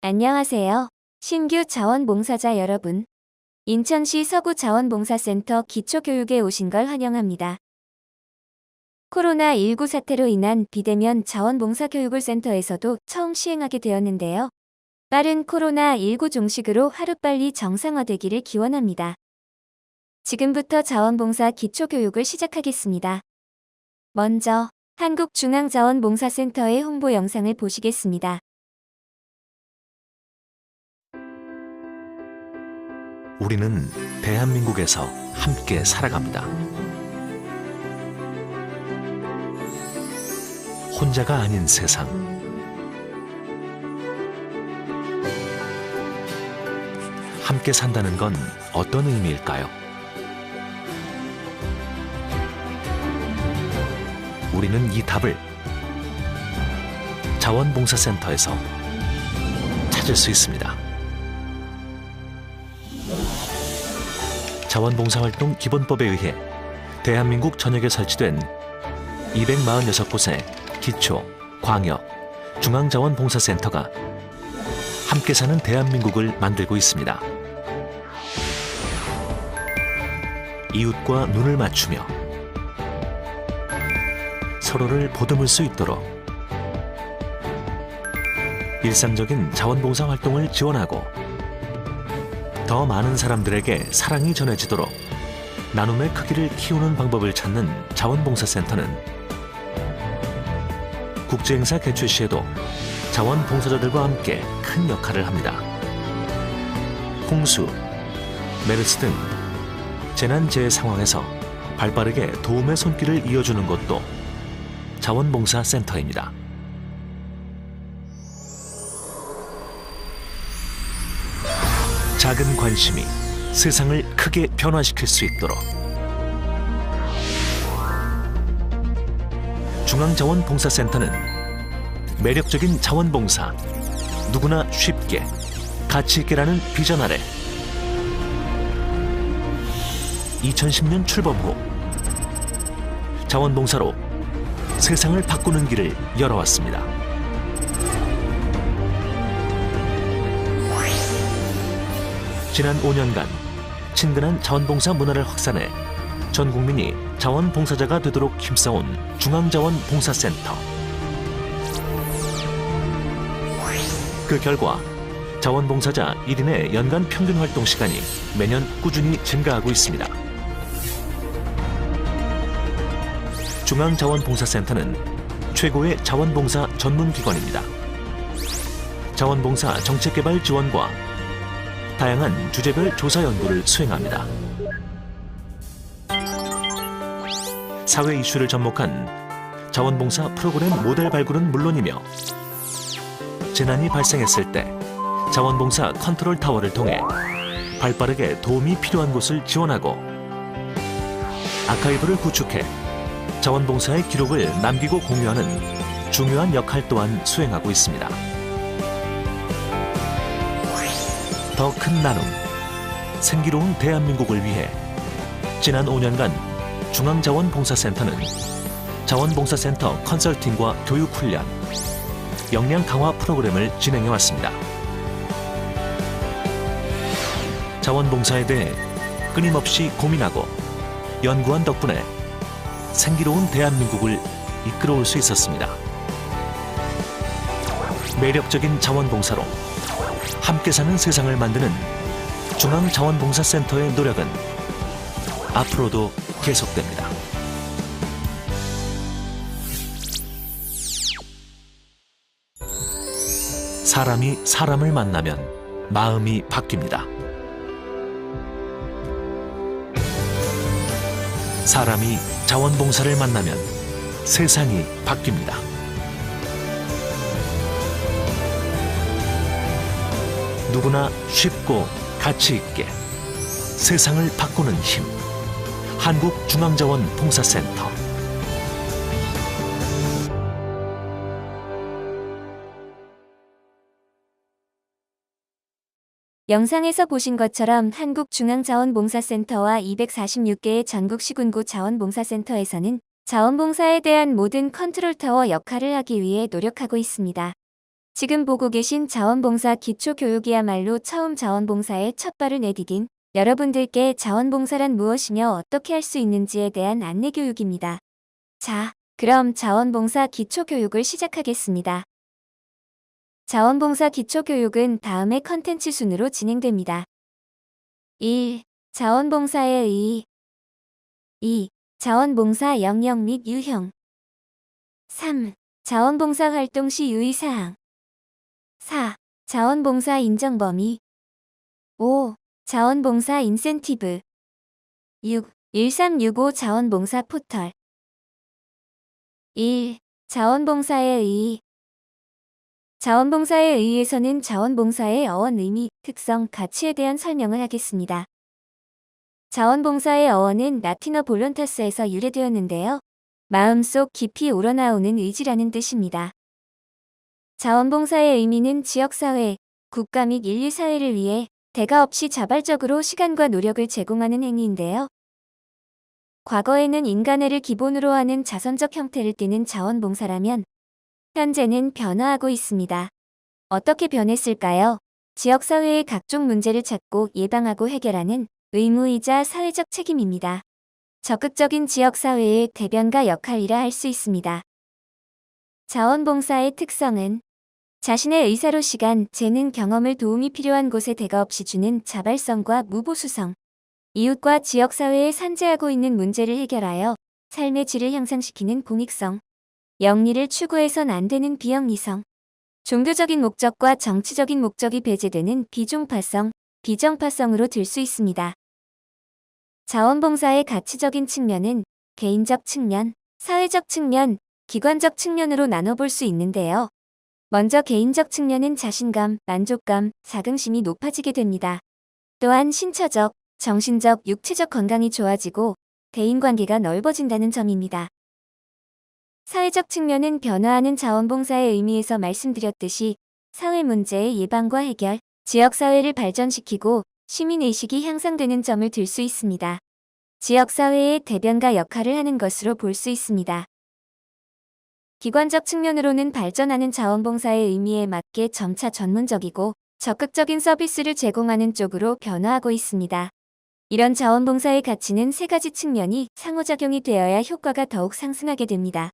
안녕하세요. 신규 자원봉사자 여러분. 인천시 서구자원봉사센터 기초교육에 오신 걸 환영합니다. 코로나19 사태로 인한 비대면 자원봉사교육을 센터에서도 처음 시행하게 되었는데요. 빠른 코로나19 종식으로 하루빨리 정상화되기를 기원합니다. 지금부터 자원봉사 기초교육을 시작하겠습니다. 먼저 한국중앙자원봉사센터의 홍보 영상을 보시겠습니다. 우리는 대한민국에서 함께 살아갑니다. 혼자가 아닌 세상. 함께 산다는 건 어떤 의미일까요? 우리는 이 답을 자원봉사센터에서 찾을 수 있습니다. 자원봉사활동 기본법에 의해 대한민국 전역에 설치된 246곳의 기초, 광역, 중앙자원봉사센터가 함께 사는 대한민국을 만들고 있습니다. 이웃과 눈을 맞추며 서로를 보듬을 수 있도록 일상적인 자원봉사 활동을 지원하고 더 많은 사람들에게 사랑이 전해지도록 나눔의 크기를 키우는 방법을 찾는 자원봉사센터는 국제행사 개최 시에도 자원봉사자들과 함께 큰 역할을 합니다. 홍수, 메르스 등 재난재해 상황에서 발빠르게 도움의 손길을 이어주는 것도 자원봉사센터입니다. 작은 관심이 세상을 크게 변화시킬 수 있도록 중앙자원봉사센터는 매력적인 자원봉사, 누구나 쉽게, 가치 있게라는 비전 아래 2010년 출범 후 자원봉사로 세상을 바꾸는 길을 열어왔습니다. 지난 5년간 친근한 자원봉사 문화를 확산해 전 국민이 자원봉사자가 되도록 힘써온 중앙자원봉사센터. 그 결과 자원봉사자 1인의 연간 평균 활동 시간이 매년 꾸준히 증가하고 있습니다. 중앙자원봉사센터는 최고의 자원봉사 전문기관입니다. 자원봉사 정책개발 지원과 다양한 주제별 조사 연구를 수행합니다. 사회 이슈를 접목한 자원봉사 프로그램 모델 발굴은 물론이며 재난이 발생했을 때 자원봉사 컨트롤 타워를 통해 발빠르게 도움이 필요한 곳을 지원하고 아카이브를 구축해 자원봉사의 기록을 남기고 공유하는 중요한 역할 또한 수행하고 있습니다. 더 큰 나눔, 생기로운 대한민국을 위해 지난 5년간 중앙자원봉사센터는 자원봉사센터 컨설팅과 교육훈련, 역량 강화 프로그램을 진행해왔습니다. 자원봉사에 대해 끊임없이 고민하고 연구한 덕분에 생기로운 대한민국을 이끌어올 수 있었습니다. 매력적인 자원봉사로 함께 사는 세상을 만드는 중앙자원봉사센터의 노력은 앞으로도 계속됩니다. 사람이 사람을 만나면 마음이 바뀝니다. 사람이 자원봉사를 만나면 세상이 바뀝니다. 누구나 쉽고 가치 있게 세상을 바꾸는 힘. 한국중앙자원봉사센터. 영상에서 보신 것처럼 한국중앙자원봉사센터와 246개의 전국 시군구 자원봉사센터에서는 자원봉사에 대한 모든 컨트롤 타워 역할을 하기 위해 노력하고 있습니다. 지금 보고 계신 자원봉사 기초교육이야말로 처음 자원봉사에 첫 발을 내디딘 여러분들께 자원봉사란 무엇이며 어떻게 할 수 있는지에 대한 안내교육입니다. 자, 그럼 자원봉사 기초교육을 시작하겠습니다. 자원봉사 기초교육은 다음의 컨텐츠 순으로 진행됩니다. 1. 자원봉사의 의의 2. 자원봉사 영역 및 유형 3. 자원봉사 활동 시 유의사항 4. 자원봉사 인정 범위 5. 자원봉사 인센티브 6. 1365 자원봉사 포털 1. 자원봉사의 의의 자원봉사의 의의에서는 자원봉사의 어원 의미, 특성, 가치에 대한 설명을 하겠습니다. 자원봉사의 어원은 라틴어 볼론타스에서 유래되었는데요. 마음속 깊이 우러나오는 의지라는 뜻입니다. 자원봉사의 의미는 지역사회, 국가 및 인류사회를 위해 대가 없이 자발적으로 시간과 노력을 제공하는 행위인데요. 과거에는 인간애를 기본으로 하는 자선적 형태를 띠는 자원봉사라면 현재는 변화하고 있습니다. 어떻게 변했을까요? 지역사회의 각종 문제를 찾고 예방하고 해결하는 의무이자 사회적 책임입니다. 적극적인 지역사회의 대변가 역할이라 할 수 있습니다. 자원봉사의 특성은 자신의 의사로 시간, 재능, 경험을 도움이 필요한 곳에 대가 없이 주는 자발성과 무보수성, 이웃과 지역사회에 산재하고 있는 문제를 해결하여 삶의 질을 향상시키는 공익성, 영리를 추구해선 안 되는 비영리성, 종교적인 목적과 정치적인 목적이 배제되는 비종파성, 비정파성으로 들 수 있습니다. 자원봉사의 가치적인 측면은 개인적 측면, 사회적 측면, 기관적 측면으로 나눠볼 수 있는데요. 먼저 개인적 측면은 자신감, 만족감, 자긍심이 높아지게 됩니다. 또한 신체적, 정신적, 육체적 건강이 좋아지고 대인관계가 넓어진다는 점입니다. 사회적 측면은 변화하는 자원봉사의 의미에서 말씀드렸듯이 사회 문제의 예방과 해결, 지역사회를 발전시키고 시민의식이 향상되는 점을 들 수 있습니다. 지역사회의 대변가 역할을 하는 것으로 볼 수 있습니다. 기관적 측면으로는 발전하는 자원봉사의 의미에 맞게 점차 전문적이고 적극적인 서비스를 제공하는 쪽으로 변화하고 있습니다. 이런 자원봉사의 가치는 세 가지 측면이 상호작용이 되어야 효과가 더욱 상승하게 됩니다.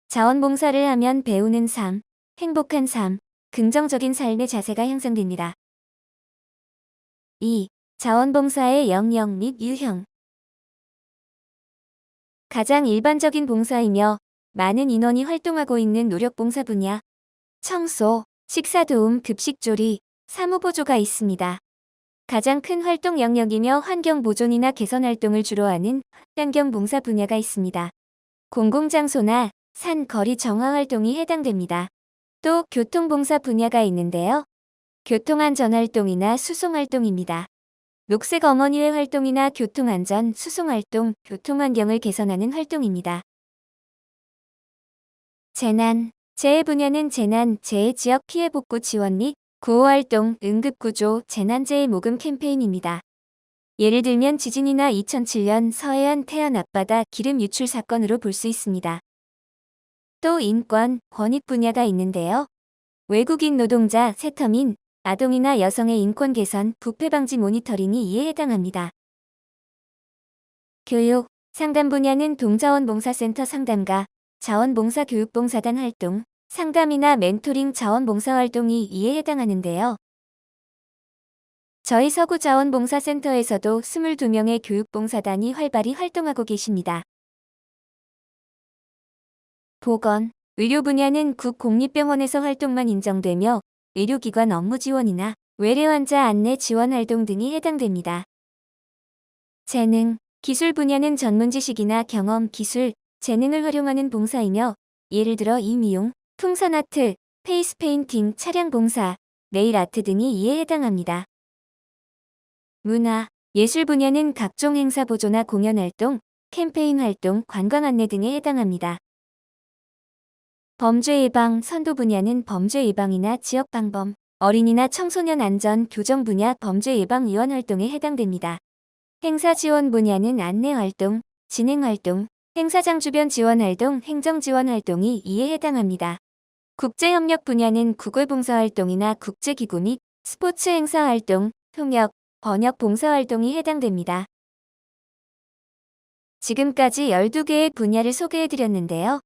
자원봉사를 하면 배우는 삶, 행복한 삶, 긍정적인 삶의 자세가 향상됩니다. 2. 자원봉사의 영역 및 유형 가장 일반적인 봉사이며 많은 인원이 활동하고 있는 노력봉사 분야, 청소, 식사도움, 급식조리, 사무보조가 있습니다. 가장 큰 활동 영역이며 환경보존이나 개선활동을 주로 하는 환경봉사 분야가 있습니다. 공공장소나 산, 거리 정화활동이 해당됩니다. 또 교통봉사 분야가 있는데요. 교통안전활동이나 수송활동입니다. 녹색 어머니회 활동이나 교통안전, 수송활동, 교통환경을 개선하는 활동입니다. 재난, 재해 분야는 재난, 재해 지역 피해 복구 지원 및 구호활동, 응급구조, 재난재해 모금 캠페인입니다. 예를 들면 지진이나 2007년 서해안 태안 앞바다 기름 유출 사건으로 볼 수 있습니다. 또 인권, 권익 분야가 있는데요. 외국인 노동자, 세터민, 아동이나 여성의 인권 개선, 부패 방지 모니터링이 이에 해당합니다. 교육, 상담 분야는 동자원봉사센터 상담가, 자원봉사 교육봉사단 활동, 상담이나 멘토링 자원봉사 활동이 이에 해당하는데요. 저희 서구자원봉사센터에서도 22명의 교육봉사단이 활발히 활동하고 계십니다. 보건, 의료 분야는 국공립병원에서 활동만 인정되며 의료기관 업무 지원이나 외래 환자 안내 지원 활동 등이 해당됩니다. 재능, 기술 분야는 전문 지식이나 경험, 기술, 재능을 활용하는 봉사이며 예를 들어 이미용, 풍선아트, 페이스 페인팅, 차량 봉사, 네일 아트 등이 이에 해당합니다. 문화, 예술 분야는 각종 행사 보조나 공연 활동, 캠페인 활동, 관광 안내 등에 해당합니다. 범죄 예방, 선도 분야는 범죄 예방이나 지역 방범, 어린이나 청소년 안전, 교정 분야 범죄 예방 위원 활동에 해당됩니다. 행사 지원 분야는 안내 활동, 진행 활동, 행사장 주변 지원 활동, 행정 지원 활동이 이에 해당합니다. 국제협력 분야는 국외 봉사활동이나 국제기구 및 스포츠 행사 활동, 통역, 번역 봉사활동이 해당됩니다. 지금까지 12개의 분야를 소개해드렸는데요.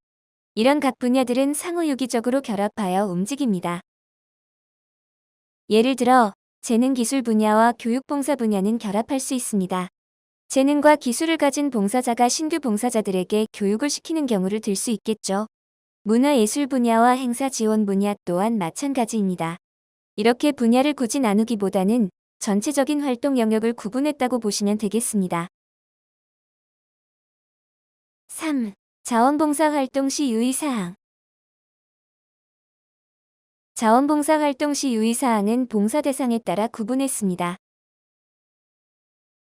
이런 각 분야들은 상호 유기적으로 결합하여 움직입니다. 예를 들어 재능기술 분야와 교육봉사 분야는 결합할 수 있습니다. 재능과 기술을 가진 봉사자가 신규 봉사자들에게 교육을 시키는 경우를 들 수 있겠죠. 문화예술 분야와 행사 지원 분야 또한 마찬가지입니다. 이렇게 분야를 굳이 나누기보다는 전체적인 활동 영역을 구분했다고 보시면 되겠습니다. 3. 자원봉사 활동 시 유의사항. 자원봉사 활동 시 유의사항은 봉사 대상에 따라 구분했습니다.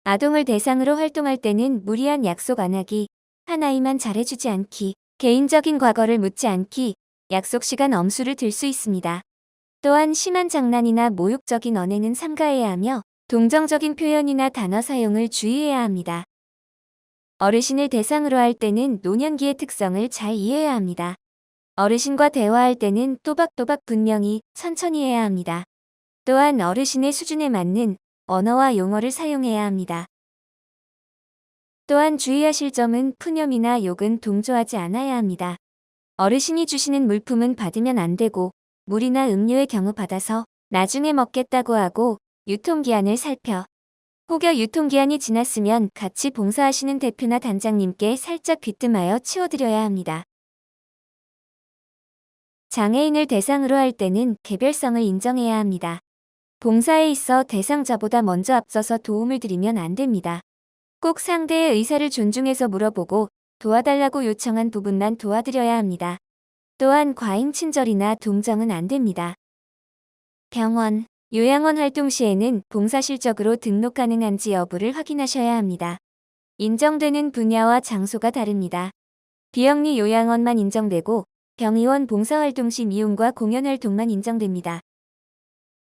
아동을 대상으로 활동할 때는 무리한 약속 안 하기, 한 아이만 잘해주지 않기, 개인적인 과거를 묻지 않기, 약속 시간 엄수를 들 수 있습니다. 또한 심한 장난이나 모욕적인 언행은 삼가해야 하며 동정적인 표현이나 단어 사용을 주의해야 합니다. 어르신을 대상으로 할 때는 노년기의 특성을 잘 이해해야 합니다. 어르신과 대화할 때는 또박또박 분명히 천천히 해야 합니다. 또한 어르신의 수준에 맞는 언어와 용어를 사용해야 합니다. 또한 주의하실 점은 푸념이나 욕은 동조하지 않아야 합니다. 어르신이 주시는 물품은 받으면 안 되고 물이나 음료의 경우 받아서 나중에 먹겠다고 하고 유통기한을 살펴 혹여 유통기한이 지났으면 같이 봉사하시는 대표나 단장님께 살짝 귀뜸하여 치워드려야 합니다. 장애인을 대상으로 할 때는 개별성을 인정해야 합니다. 봉사에 있어 대상자보다 먼저 앞서서 도움을 드리면 안 됩니다. 꼭 상대의 의사를 존중해서 물어보고 도와달라고 요청한 부분만 도와드려야 합니다. 또한 과잉 친절이나 동정은 안 됩니다. 병원, 요양원 활동 시에는 봉사 실적으로 등록 가능한지 여부를 확인하셔야 합니다. 인정되는 분야와 장소가 다릅니다. 비영리 요양원만 인정되고 병의원 봉사활동 시 미용과 공연 활동만 인정됩니다.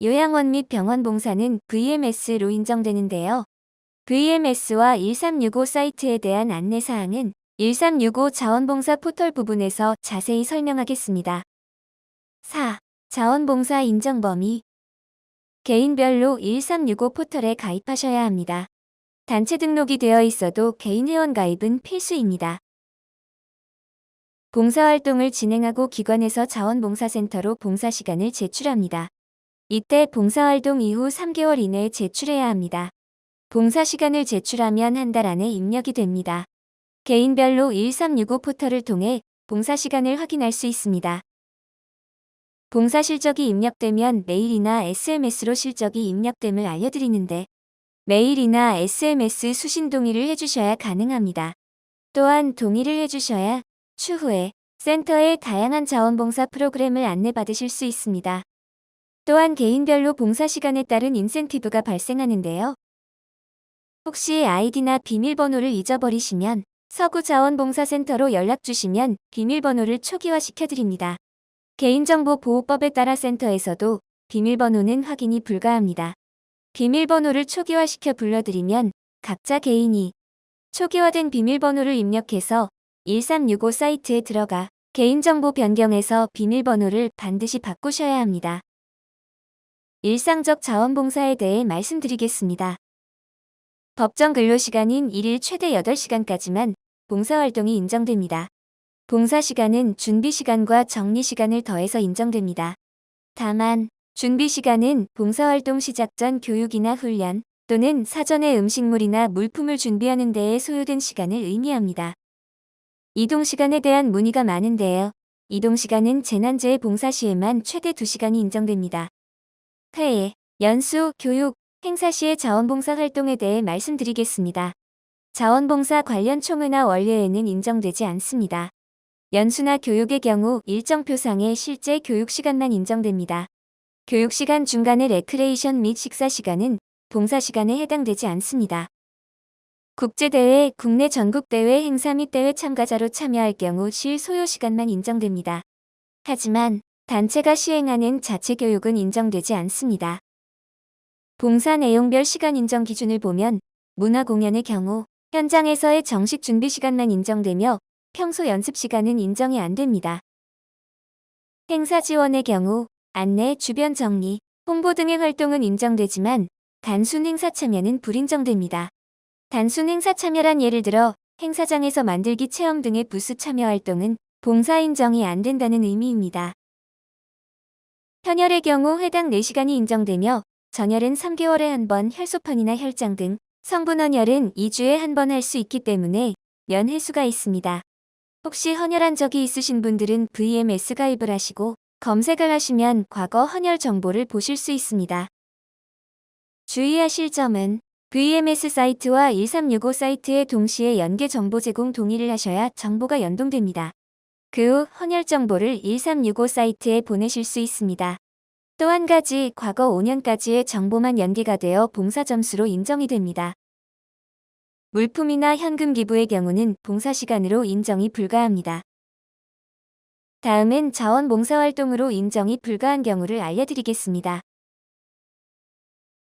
요양원 및 병원 봉사는 VMS로 인정되는데요. VMS와 1365 사이트에 대한 안내사항은 1365 자원봉사 포털 부분에서 자세히 설명하겠습니다. 4. 자원봉사 인정 범위. 개인별로 1365 포털에 가입하셔야 합니다. 단체 등록이 되어 있어도 개인 회원 가입은 필수입니다. 봉사활동을 진행하고 기관에서 자원봉사센터로 봉사시간을 제출합니다. 이때 봉사활동 이후 3개월 이내에 제출해야 합니다. 봉사시간을 제출하면 한 달 안에 입력이 됩니다. 개인별로 1365 포털을 통해 봉사시간을 확인할 수 있습니다. 봉사 실적이 입력되면 메일이나 SMS로 실적이 입력됨을 알려드리는데 메일이나 SMS 수신 동의를 해주셔야 가능합니다. 또한 동의를 해주셔야 추후에 센터의 다양한 자원봉사 프로그램을 안내받으실 수 있습니다. 또한 개인별로 봉사시간에 따른 인센티브가 발생하는데요. 혹시 아이디나 비밀번호를 잊어버리시면 서구자원봉사센터로 연락주시면 비밀번호를 초기화시켜드립니다. 개인정보보호법에 따라 센터에서도 비밀번호는 확인이 불가합니다. 비밀번호를 초기화시켜 불러드리면 각자 개인이 초기화된 비밀번호를 입력해서 1365 사이트에 들어가 개인정보 변경해서 비밀번호를 반드시 바꾸셔야 합니다. 일상적 자원봉사에 대해 말씀드리겠습니다. 법정 근로시간인 1일 최대 8시간까지만 봉사활동이 인정됩니다. 봉사시간은 준비시간과 정리시간을 더해서 인정됩니다. 다만 준비시간은 봉사활동 시작 전 교육이나 훈련 또는 사전에 음식물이나 물품을 준비하는 데에 소요된 시간을 의미합니다. 이동시간에 대한 문의가 많은데요. 이동시간은 재난재해 봉사 시에만 최대 2시간이 인정됩니다. 회의, 연수, 교육, 행사 시의 자원봉사 활동에 대해 말씀드리겠습니다. 자원봉사 관련 총회나 원례에는 인정되지 않습니다. 연수나 교육의 경우 일정 표상의 실제 교육시간만 인정됩니다. 교육시간 중간의 레크레이션 및 식사시간은 봉사시간에 해당되지 않습니다. 국제대회, 국내 전국대회 행사 및 대회 참가자로 참여할 경우 실 소요시간만 인정됩니다. 하지만 단체가 시행하는 자체 교육은 인정되지 않습니다. 봉사 내용별 시간 인정 기준을 보면 문화공연의 경우 현장에서의 정식 준비 시간만 인정되며 평소 연습 시간은 인정이 안 됩니다. 행사 지원의 경우 안내, 주변 정리, 홍보 등의 활동은 인정되지만 단순 행사 참여는 불인정됩니다. 단순 행사 참여란 예를 들어 행사장에서 만들기 체험 등의 부스 참여 활동은 봉사 인정이 안 된다는 의미입니다. 현혈의 경우 해당 4시간이 인정되며 전혈은 3개월에 한 번, 혈소판이나 혈장 등 성분 헌혈은 2주에 한 번 할 수 있기 때문에 면회수가 있습니다. 혹시 헌혈한 적이 있으신 분들은 VMS 가입을 하시고 검색을 하시면 과거 헌혈 정보를 보실 수 있습니다. 주의하실 점은 VMS 사이트와 1365 사이트에 동시에 연계 정보 제공 동의를 하셔야 정보가 연동됩니다. 그 후 헌혈 정보를 1365 사이트에 보내실 수 있습니다. 또 한 가지, 과거 5년까지의 정보만 연계가 되어 봉사 점수로 인정이 됩니다. 물품이나 현금 기부의 경우는 봉사 시간으로 인정이 불가합니다. 다음은 자원봉사활동으로 인정이 불가한 경우를 알려드리겠습니다.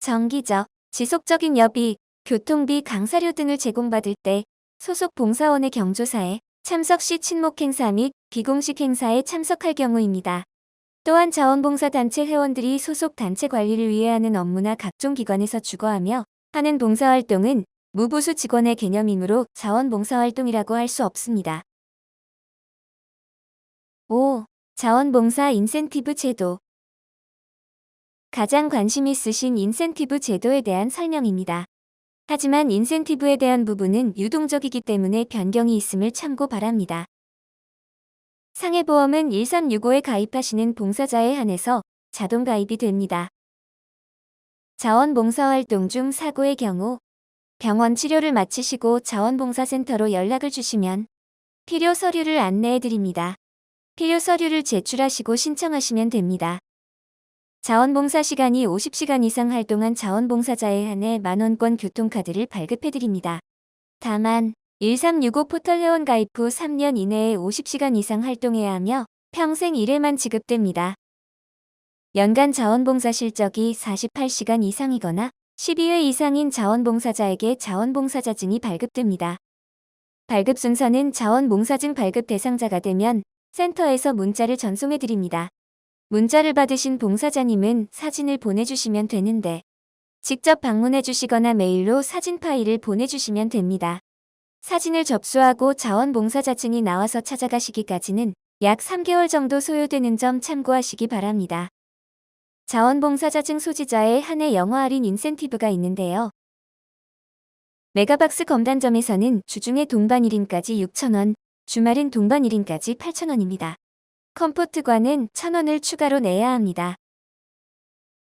정기적, 지속적인 여비, 교통비, 강사료 등을 제공받을 때 소속 봉사원의 경조사에 참석 시 친목 행사 및 비공식 행사에 참석할 경우입니다. 또한 자원봉사단체 회원들이 소속 단체 관리를 위해 하는 업무나 각종 기관에서 주거하며 하는 봉사활동은 무보수 직원의 개념이므로 자원봉사활동이라고 할 수 없습니다. 5. 자원봉사 인센티브 제도. 가장 관심 있으신 인센티브 제도에 대한 설명입니다. 하지만 인센티브에 대한 부분은 유동적이기 때문에 변경이 있음을 참고 바랍니다. 상해보험은 1365에 가입하시는 봉사자에 한해서 자동 가입이 됩니다. 자원봉사활동 중 사고의 경우 병원 치료를 마치시고 자원봉사센터로 연락을 주시면 필요 서류를 안내해드립니다. 필요 서류를 제출하시고 신청하시면 됩니다. 자원봉사 시간이 50시간 이상 활동한 자원봉사자에 한해 만원권 교통카드를 발급해드립니다. 다만 1365 포털 회원 가입 후 3년 이내에 50시간 이상 활동해야 하며 평생 1회만 지급됩니다. 연간 자원봉사 실적이 48시간 이상이거나 12회 이상인 자원봉사자에게 자원봉사자증이 발급됩니다. 발급 순서는 자원봉사증 발급 대상자가 되면 센터에서 문자를 전송해드립니다. 문자를 받으신 봉사자님은 사진을 보내주시면 되는데 직접 방문해주시거나 메일로 사진 파일을 보내주시면 됩니다. 사진을 접수하고 자원봉사자증이 나와서 찾아가시기까지는 약 3개월 정도 소요되는 점 참고하시기 바랍니다. 자원봉사자증 소지자에 한해 영어 할인 인센티브가 있는데요. 메가박스 검단점에서는 주중에 동반 1인까지 6,000원, 주말인 동반 1인까지 8,000원입니다. 컴포트관은 1,000원을 추가로 내야 합니다.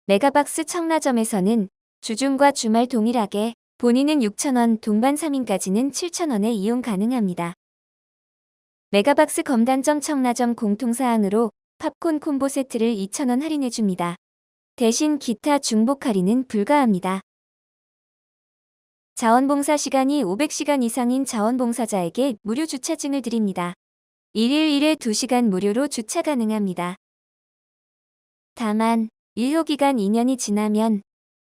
메가박스 청라점에서는 주중과 주말 동일하게 본인은 6,000원, 동반 3인까지는 7,000원에 이용 가능합니다. 메가박스 검단점 청라점 공통사항으로 팝콘 콤보 세트를 2,000원 할인해줍니다. 대신 기타 중복 할인은 불가합니다. 자원봉사 시간이 500시간 이상인 자원봉사자에게 무료 주차증을 드립니다. 1일 1회 2시간 무료로 주차 가능합니다. 다만 유효기간 2년이 지나면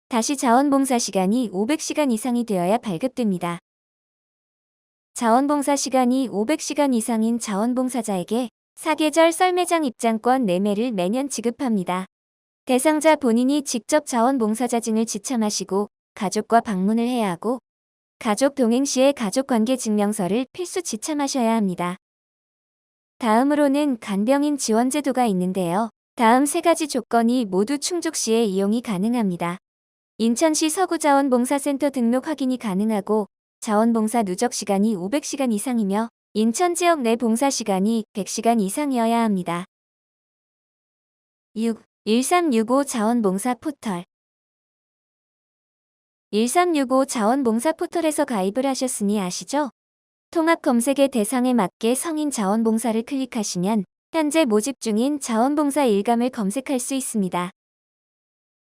다시 자원봉사 시간이 500시간 이상이 되어야 발급됩니다. 자원봉사 시간이 500시간 이상인 자원봉사자에게 사계절 썰매장 입장권 4매를 매년 지급합니다. 대상자 본인이 직접 자원봉사자증을 지참하시고 가족과 방문을 해야 하고 가족 동행 시에 가족관계증명서를 필수 지참하셔야 합니다. 다음으로는 간병인 지원제도가 있는데요. 다음 3가지 조건이 모두 충족 시에 이용이 가능합니다. 인천시 서구자원봉사센터 등록 확인이 가능하고 자원봉사 누적 시간이 500시간 이상이며 인천 지역 내 봉사 시간이 100시간 이상이어야 합니다. 6. 1365 자원봉사 포털. 1365 자원봉사 포털에서 가입을 하셨으니 아시죠? 통합 검색의 대상에 맞게 성인 자원봉사를 클릭하시면 현재 모집 중인 자원봉사 일감을 검색할 수 있습니다.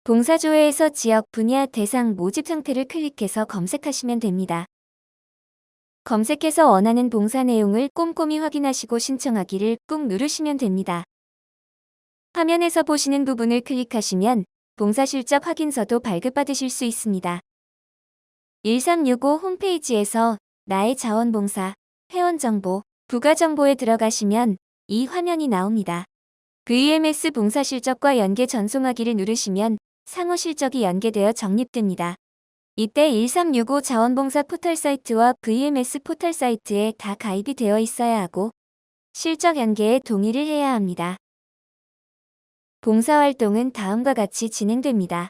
봉사조회에서 지역, 분야, 대상, 모집 상태를 클릭해서 검색하시면 됩니다. 검색해서 원하는 봉사 내용을 꼼꼼히 확인하시고 신청하기를 꾹 누르시면 됩니다. 화면에서 보시는 부분을 클릭하시면 봉사실적 확인서도 발급받으실 수 있습니다. 1365 홈페이지에서 나의 자원봉사, 회원정보, 부가정보에 들어가시면 이 화면이 나옵니다. VMS 봉사 실적과 연계 전송하기를 누르시면 상호 실적이 연계되어 적립됩니다. 이때 1365 자원봉사 포털 사이트와 VMS 포털 사이트에 다 가입이 되어 있어야 하고 실적 연계에 동의를 해야 합니다. 봉사활동은 다음과 같이 진행됩니다.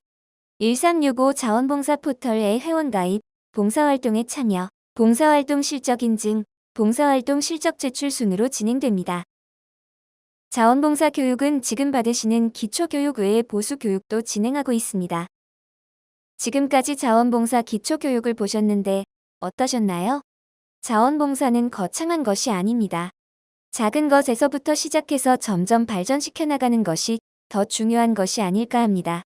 1365 자원봉사 포털에 회원가입, 봉사활동에 참여, 봉사활동 실적 인증, 봉사활동 실적 제출 순으로 진행됩니다. 자원봉사 교육은 지금 받으시는 기초교육 외에 보수교육도 진행하고 있습니다. 지금까지 자원봉사 기초교육을 보셨는데 어떠셨나요? 자원봉사는 거창한 것이 아닙니다. 작은 것에서부터 시작해서 점점 발전시켜 나가는 것이 더 중요한 것이 아닐까 합니다.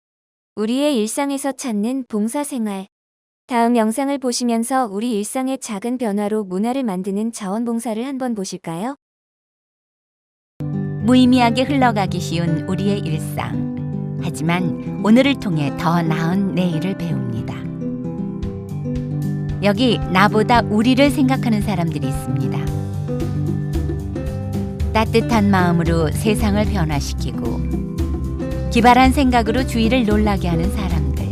우리의 일상에서 찾는 봉사생활. 다음 영상을 보시면서 우리 일상의 작은 변화로 문화를 만드는 자원봉사를 한번 보실까요? 무의미하게 흘러가기 쉬운 우리의 일상. 하지만 오늘을 통해 더 나은 내일을 배웁니다. 여기 나보다 우리를 생각하는 사람들이 있습니다. 따뜻한 마음으로 세상을 변화시키고 기발한 생각으로 주위를 놀라게 하는 사람들.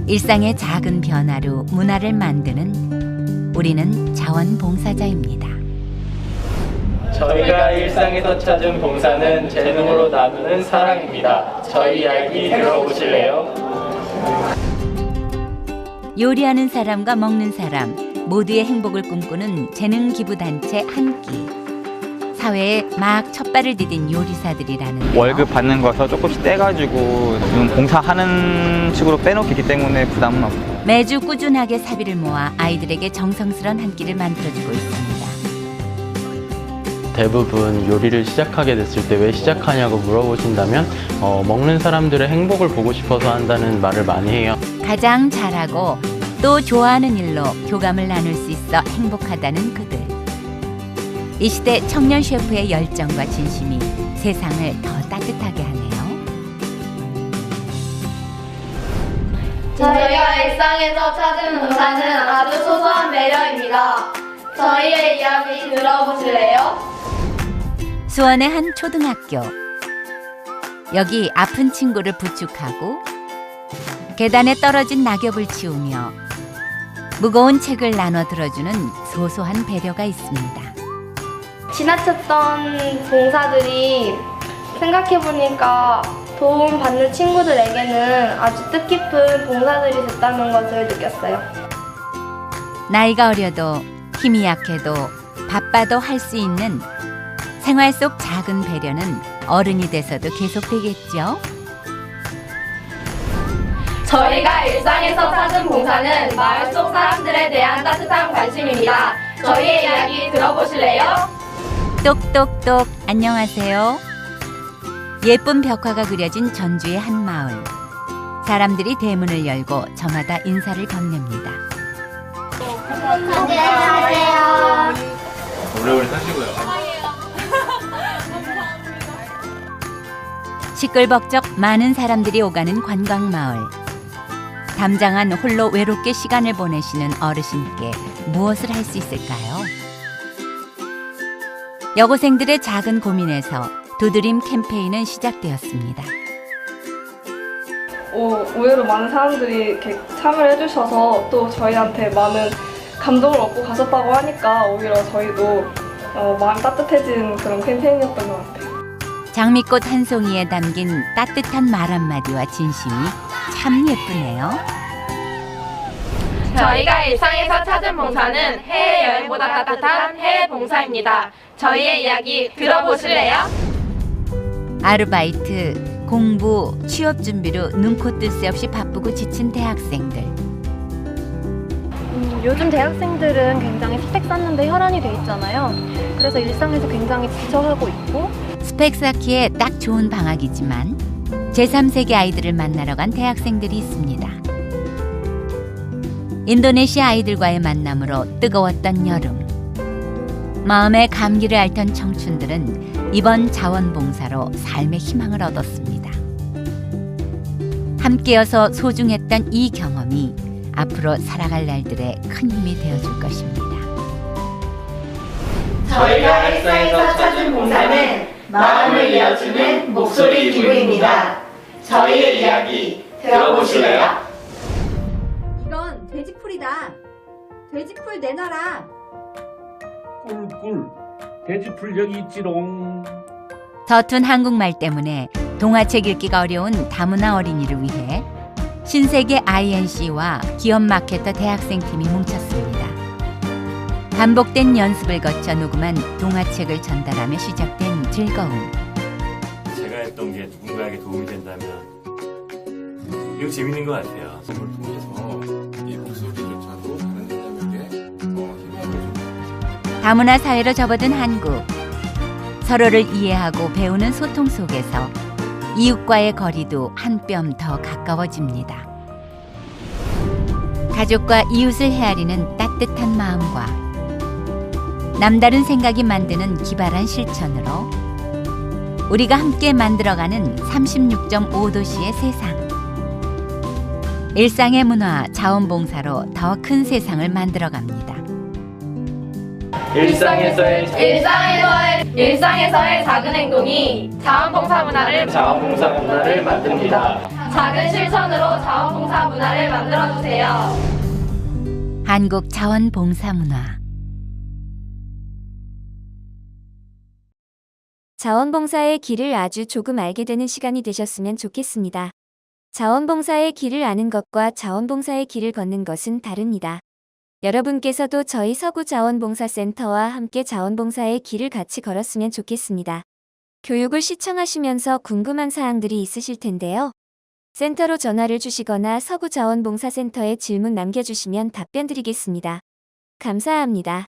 일상의 작은 변화로 문화를 만드는 우리는 자원봉사자입니다. 저희가 일상에서 찾은 봉사는 재능으로 나누는 사랑입니다. 저희 이야기 들어보실래요? 요리하는 사람과 먹는 사람 모두의 행복을 꿈꾸는 재능기부단체 한끼. 사회에 막 첫발을 디딘 요리사들이라는데요. 월급 받는 거서 조금씩 떼가지고 좀 봉사하는 식으로 빼놓기 때문에 부담은 없고. 매주 꾸준하게 사비를 모아 아이들에게 정성스런 한 끼를 만들어주고 있습니다. 대부분 요리를 시작하게 됐을 때 왜 시작하냐고 물어보신다면 먹는 사람들의 행복을 보고 싶어서 한다는 말을 많이 해요. 가장 잘하고 또 좋아하는 일로 교감을 나눌 수 있어 행복하다는 그들. 이 시대 청년 셰프의 열정과 진심이 세상을 더 따뜻하게 하네요. 저희가 일상에서 찾은 봉사는 아주 소소한 배려입니다. 저희의 이야기 들어보실래요? 수원의 한 초등학교. 여기 아픈 친구를 부축하고 계단에 떨어진 낙엽을 치우며 무거운 책을 나눠 들어주는 소소한 배려가 있습니다. 지나쳤던 봉사들이 생각해보니까 도움받는 친구들에게는 아주 뜻깊은 봉사들이 됐다는 것을 느꼈어요. 나이가 어려도 힘이 약해도 바빠도 할 수 있는 생활 속 작은 배려는 어른이 돼서도 계속되겠죠. 저희가 일상에서 찾은 봉사는 마을 속 사람들에 대한 따뜻한 관심입니다. 저희의 이야기 들어보실래요? 똑똑똑 안녕하세요. 예쁜 벽화가 그려진 전주의 한 마을. 사람들이 대문을 열고 저마다 인사를 건넵니다. 안녕하세요. 오래오래 사시고요. 시끌벅적 많은 사람들이 오가는 관광마을. 담장한 홀로 외롭게 시간을 보내시는 어르신께 무엇을 할 수 있을까요? 여고생들의 작은 고민에서 두드림 캠페인은 시작되었습니다. 의외로 많은 사람들이 이렇게 참여를 해주셔서 또 저희한테 많은 감동을 얻고 가셨다고 하니까 오히려 저희도 마음 따뜻해진 그런 캠페인이었던 것 같아요. 장미꽃 한 송이에 담긴 따뜻한 말 한마디와 진심이 참 예쁘네요. 저희가 일상에서 찾은 봉사는 해외여행보다 따뜻한 해외 봉사입니다. 저희의 이야기 들어보실래요? 아르바이트, 공부, 취업 준비로 눈코 뜰 새 없이 바쁘고 지친 대학생들. 요즘 대학생들은 굉장히 스펙 쌓는데 혈안이 돼 있잖아요. 그래서 일상에서 굉장히 지쳐하고 있고 스펙 쌓기에 딱 좋은 방학이지만 제3세계 아이들을 만나러 간 대학생들이 있습니다. 인도네시아 아이들과의 만남으로 뜨거웠던 여름. 마음의 감기를 앓던 청춘들은 이번 자원봉사로 삶의 희망을 얻었습니다. 함께여서 소중했던 이 경험이 앞으로 살아갈 날들의 큰 힘이 되어줄 것입니다. 저희가 일상에서 찾은 봉사는 마음을 이어주는 목소리 기부입니다. 저희의 이야기 들어보실래요? 이건 돼지풀이다. 돼지풀 내놔라. 꿀꿀 돼지풀 여기 있지롱. 서툰 한국말 때문에 동화책 읽기가 어려운 다문화 어린이를 위해 신세계 INC와 기업 마케터 대학생팀이 뭉쳤습니다. 반복된 연습을 거쳐 녹음한 동화책을 전달하며 시작된 즐거움. 제가 했던 게 누군가에게 도움이 된다면 이거 재밌는 것 같아요. 그걸 통해서 이 목소리조차도 다른 사람에게 힘을 줍니다. 다문화 사회로 접어든 한국. 서로를 이해하고 배우는 소통 속에서 이웃과의 거리도 한 뼘 더 가까워집니다. 가족과 이웃을 헤아리는 따뜻한 마음과 남다른 생각이 만드는 기발한 실천으로 우리가 함께 만들어가는 36.5도시의 세상. 일상의 문화, 자원봉사로 더 큰 세상을 만들어갑니다. 일상에서의 작은 행동이 자원봉사 문화를 만듭니다. 작은 실천으로 자원봉사 문화를 만들어주세요. 한국 자원봉사 문화. 자원봉사의 길을 아주 조금 알게 되는 시간이 되셨으면 좋겠습니다. 자원봉사의 길을 아는 것과 자원봉사의 길을 걷는 것은 다릅니다. 여러분께서도 저희 서구자원봉사센터와 함께 자원봉사의 길을 같이 걸었으면 좋겠습니다. 교육을 시청하시면서 궁금한 사항들이 있으실 텐데요. 센터로 전화를 주시거나 서구자원봉사센터에 질문 남겨주시면 답변 드리겠습니다. 감사합니다.